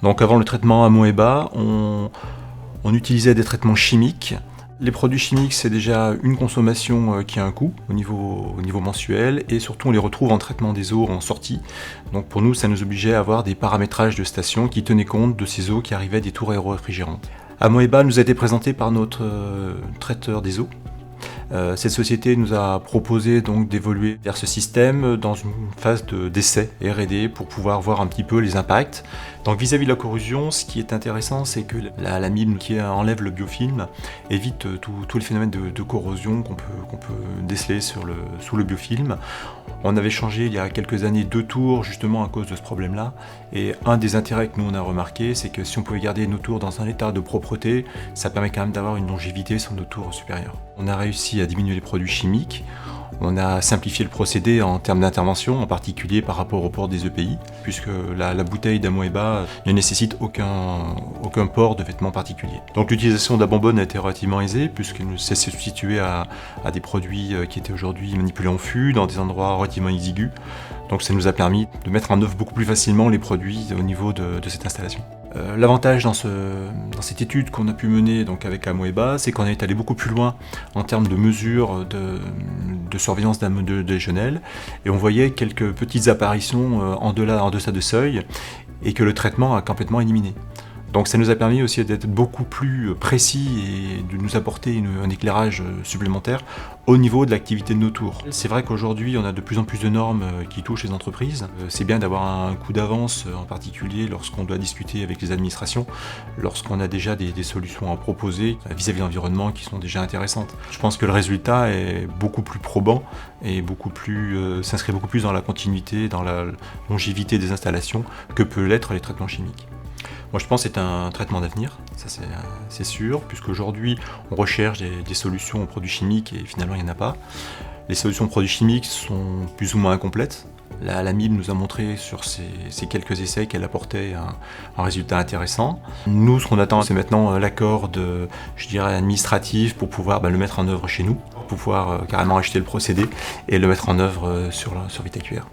Donc avant le traitement Amoeba, on utilisait des traitements chimiques. Les produits chimiques, c'est déjà une consommation qui a un coût au niveau mensuel, et surtout on les retrouve en traitement des eaux en sortie. Donc pour nous, ça nous obligeait à avoir des paramétrages de stations qui tenaient compte de ces eaux qui arrivaient des tours aéroréfrigérantes. Amoeba nous a été présenté par notre traiteur des eaux. Cette société nous a proposé donc d'évoluer vers ce système dans une phase d'essai R&D pour pouvoir voir un petit peu les impacts. Donc vis-à-vis de la corrosion, ce qui est intéressant, c'est que l'amide qui enlève le biofilm évite tout le phénomène de corrosion qu'on peut déceler sous le biofilm. On avait changé il y a quelques années 2 tours justement à cause de ce problème-là. Et un des intérêts que nous on a remarqué, c'est que si on pouvait garder nos tours dans un état de propreté, ça permet quand même d'avoir une longévité sur nos tours supérieures. On a réussi à diminuer les produits chimiques. On a simplifié le procédé en termes d'intervention, en particulier par rapport au port des EPI, puisque la bouteille d'Amoeba ne nécessite aucun port de vêtements particulier. Donc l'utilisation de la bonbonne a été relativement aisée, puisqu'elle s'est substituée à des produits qui étaient aujourd'hui manipulés en fût, dans des endroits relativement exigus. Donc ça nous a permis de mettre en œuvre beaucoup plus facilement les produits au niveau de cette installation. L'avantage dans cette étude qu'on a pu mener donc avec Amoeba, c'est qu'on est allé beaucoup plus loin en termes de mesures de surveillance de Legionelle, et on voyait quelques petites apparitions en deçà de seuil, et que le traitement a complètement éliminé. Donc ça nous a permis aussi d'être beaucoup plus précis et de nous apporter un éclairage supplémentaire au niveau de l'activité de nos tours. C'est vrai qu'aujourd'hui on a de plus en plus de normes qui touchent les entreprises. C'est bien d'avoir un coup d'avance, en particulier lorsqu'on doit discuter avec les administrations, lorsqu'on a déjà des solutions à proposer vis-à-vis de l'environnement qui sont déjà intéressantes. Je pense que le résultat est beaucoup plus probant et s'inscrit beaucoup plus dans la continuité, dans la longévité des installations que peut l'être les traitements chimiques. Moi je pense que c'est un traitement d'avenir, ça c'est sûr, puisqu'aujourd'hui on recherche des solutions aux produits chimiques et finalement il n'y en a pas. Les solutions aux produits chimiques sont plus ou moins incomplètes. La MIB nous a montré sur ces quelques essais qu'elle apportait un résultat intéressant. Nous, ce qu'on attend, c'est maintenant l'accord administratif pour pouvoir le mettre en œuvre chez nous, pour pouvoir carrément acheter le procédé et le mettre en œuvre sur VitaQR.